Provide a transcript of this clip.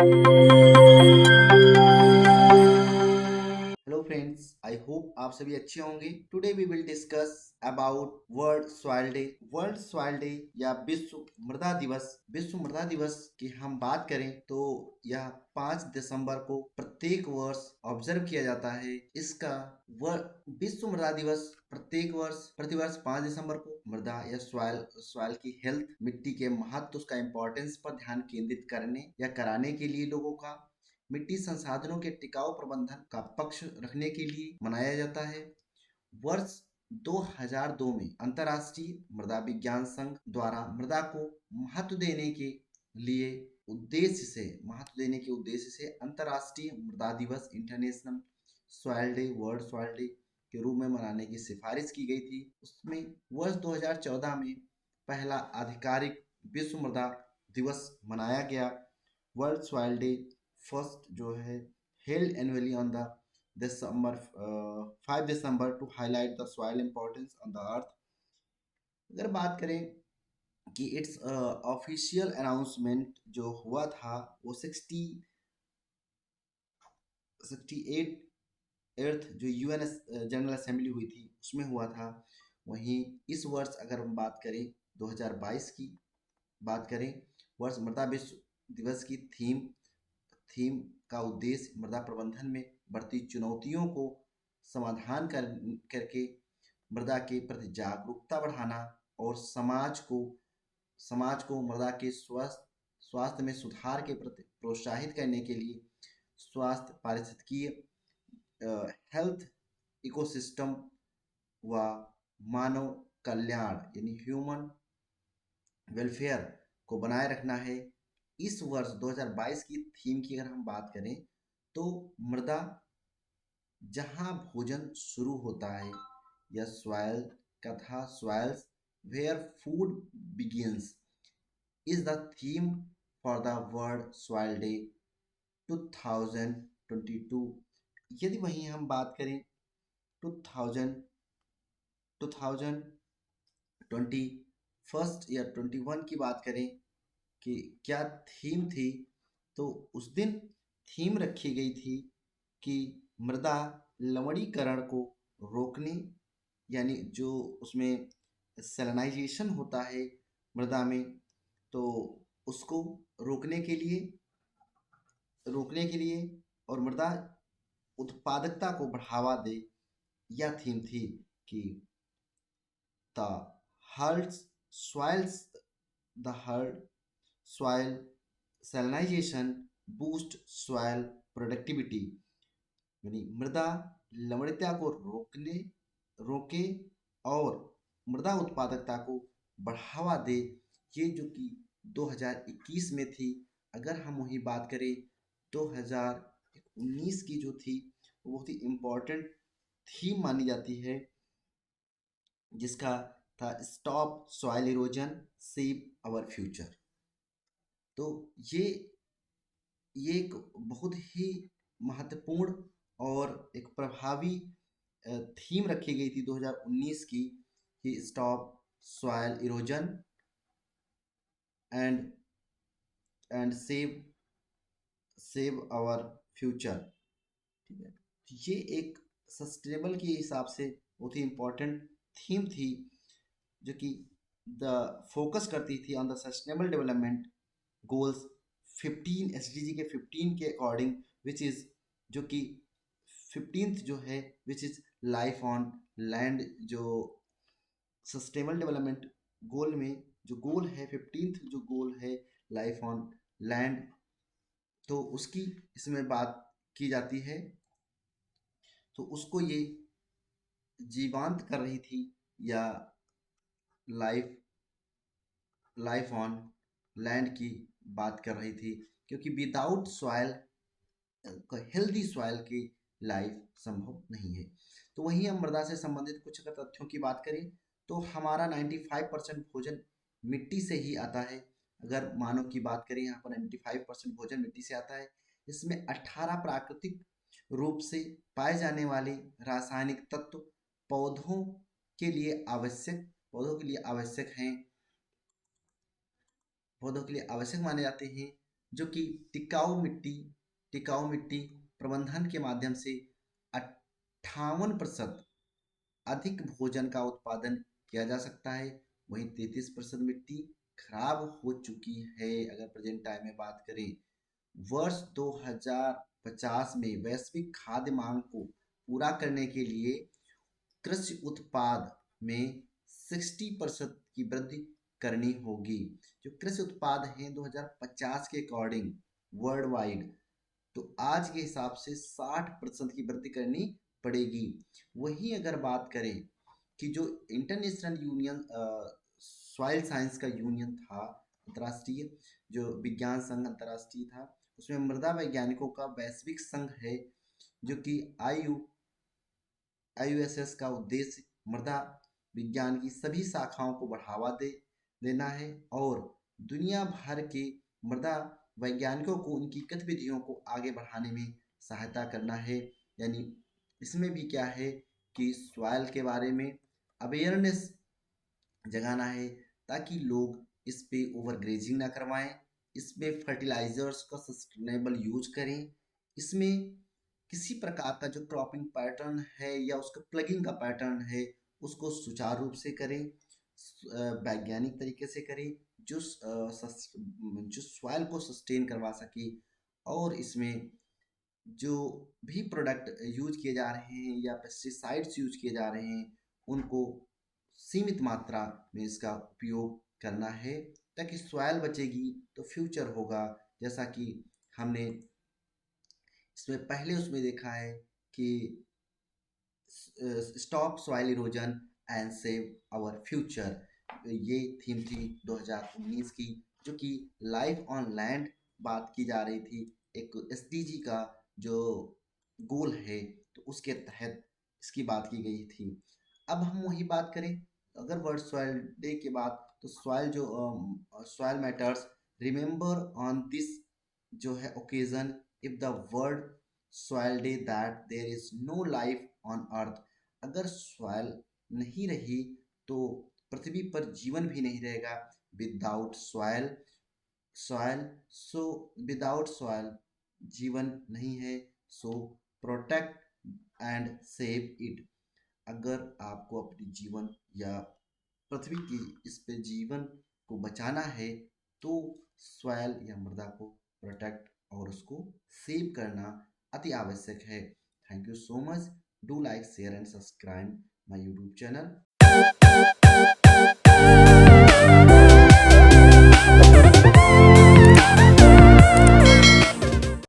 Hello friends, I hope आप सभी अच्छे होंगे। Today we will discuss about world soil day. World soil day या विश्व मृदा दिवस। विश्व मृदा दिवस की हम बात करें तो यह 5 दिसंबर को प्रत्येक वर्ष ऑब्जर्व किया जाता है। इसका विश्व मृदा दिवस प्रत्येक वर्ष प्रतिवर्ष 5 दिसंबर को मृदा या सॉइल की हेल्थ, मिट्टी के महत्व, उसका इम्पोर्टेंस पर ध्यान केंद्रित करने या कराने के लिए लोगों का मिट्टी संसाधनों के टिकाऊ प्रबंधन का पक्ष रखने के लिए मनाया जाता है। वर्ष 2002 में अंतर्राष्ट्रीय मृदा विज्ञान संघ द्वारा मृदा को महत्व देने के लिए उद्देश्य से अंतर्राष्ट्रीय मृदा दिवस, international soil day, world soil day के रूप में मनाने की सिफारिश की गई थी। उसमें वर्ष 2014 में पहला आधिकारिक विश्व मृदा दिवस मनाया गया। वर्ल्ड सॉइल डे फर्स्ट जो है held annually on the December 5 December to highlight the soil importance on the earth. अगर बात करें कि इट्स ऑफिशियल अनाउंसमेंट जो हुआ था वो 68 एर्थ जो यूएन जनरल असेंबली हुई थी उसमें हुआ था। वहीं इस वर्ष अगर हम बात करें 2022 की बात करें, वर्ष मृदा विश्व दिवस की थीम का उद्देश्य मृदा प्रबंधन में बढ़ती चुनौतियों को करके मृदा के प्रति जागरूकता बढ़ाना और समाज को मृदा के स्वास्थ्य में सुधार के प्रति प्रोत्साहित करने के लिए स्वास्थ्य, पारिस्थितिकीय, हेल्थ, इकोसिस्टम व मानव कल्याण यानी ह्यूमन वेलफेयर को बनाए रखना है। इस वर्ष 2022 की थीम की अगर हम बात करें तो मृदा जहाँ भोजन शुरू होता है या soils where food begins is the theme for the world soil day 2022। यदि वहीं हम बात करें 2000 2020 फर्स्ट या 21 की बात करें कि क्या थीम थी, तो उस दिन थीम रखी गई थी कि मृदा लवणीकरण को रोकने, यानी जो उसमें सैलिनाइजेशन होता है मृदा में, तो उसको रोकने के लिए और मृदा उत्पादकता को बढ़ावा दे। यह थीम थी कि the hurts soils the heart soil salinization boost soil productivity, यानी मृदा लवणता को रोके और मृदा उत्पादकता को बढ़ावा दे। ये जो कि 2021 में थी। अगर हम वही बात करें 2019 की जो थी वो बहुत ही इम्पोर्टेंट थीम मानी जाती है, जिसका था stop soil erosion save our future. तो ये एक बहुत ही महत्वपूर्ण और एक प्रभावी थीम रखी गई थी 2019 की कि stop soil erosion and and save our future. ठीक है, ये एक सस्टेनेबल के हिसाब से बहुत ही इम्पोर्टेंट थीम थी, जो कि द फोकस करती थी on the sustainable development goals 15 SDG के 15 के अकॉर्डिंग, विच इज़ जो कि 15th जो है which is life on land. जो सस्टेनेबल डेवलपमेंट गोल में जो गोल है 15th जो गोल है लाइफ ऑन लैंड, तो उसकी इसमें बात की जाती है। तो उसको ये जीवांत कर रही थी या लाइफ लाइफ ऑन लैंड की बात कर रही थी, क्योंकि विदाउट सॉइल, हेल्दी सॉइल की लाइफ संभव नहीं है। तो वहीं हम मृदा से संबंधित कुछ अगर तथ्यों की बात करें तो हमारा 95% भोजन मिट्टी से ही आता है। अगर मानव की बात करें, यहाँ पर 95% भोजन मिट्टी से आता है। इसमें 18 प्राकृतिक रूप से पाए जाने वाले रासायनिक तत्व पौधों पौधों के लिए आवश्यक माने जाते हैं। जो कि टिकाऊ मिट्टी प्रबंधन के माध्यम से 58% अधिक भोजन का उत्पादन किया जा सकता है। वहीं 33% मिट्टी खराब हो चुकी है। अगर प्रेजेंट टाइम में बात करें, वर्ष 2050 में वैश्विक खाद्य मांग को पूरा करने के लिए कृषि उत्पाद में 60% की वृद्धि करनी होगी। जो कृषि उत्पाद हैं 2050 के अकॉर्डिंग वर्ल्ड वाइड, तो आज के हिसाब से 60% की वृद्धि करनी पड़ेगी। वहीं अगर बात करें कि जो इंटरनेशनल यूनियन सॉइल साइंस का यूनियन था, अंतर्राष्ट्रीय जो विज्ञान संघ अंतर्राष्ट्रीय था, उसमें मृदा वैज्ञानिकों का वैश्विक संघ है, जो कि IUSS का उद्देश्य मृदा विज्ञान की सभी शाखाओं को बढ़ावा देना है और दुनिया भर के मृदा वैज्ञानिकों को उनकी गतिविधियों को आगे बढ़ाने में सहायता करना है। यानी इसमें भी क्या है कि सॉइल के बारे में अवेयरनेस जगाना है, ताकि लोग इस पे ओवरग्रेजिंग ना करवाएं, इसमें फर्टिलाइजर्स का सस्टेनेबल यूज करें, इसमें किसी प्रकार का जो क्रॉपिंग पैटर्न है या उसका प्लगिंग का पैटर्न है उसको सुचारू रूप से करें, वैज्ञानिक तरीके से करें, जो सॉइल को सस्टेन करवा सके। और इसमें जो भी प्रोडक्ट यूज किए जा रहे हैं या पेस्टिसाइड्स यूज किए जा रहे हैं, उनको सीमित मात्रा में इसका उपयोग करना है, ताकि सॉइल बचेगी तो फ्यूचर होगा। जैसा कि हमने इसमें पहले उसमें देखा है कि stop soil erosion and save our future, ये थीम थी 2019 की, जो कि लाइफ ऑन लैंड बात की जा रही थी। एक SDG का जो गोल है, तो उसके तहत इसकी बात की गई थी। अब हम वही बात करें, अगर वर्ल्ड सॉइल डे के बाद, तो soil matters remember on this जो है occasion, if the world soil day that there is no life on earth. अगर सॉइल नहीं रही तो पृथ्वी पर जीवन भी नहीं रहेगा। Without soil soil so without soil जीवन नहीं है। सो प्रोटेक्ट एंड सेव इट। अगर आपको अपनी जीवन या पृथ्वी की इस पे जीवन को बचाना है, तो सॉइल या मृदा को प्रोटेक्ट और उसको सेव करना अति आवश्यक है। Thank you so much. Do like, share and subscribe my YouTube channel.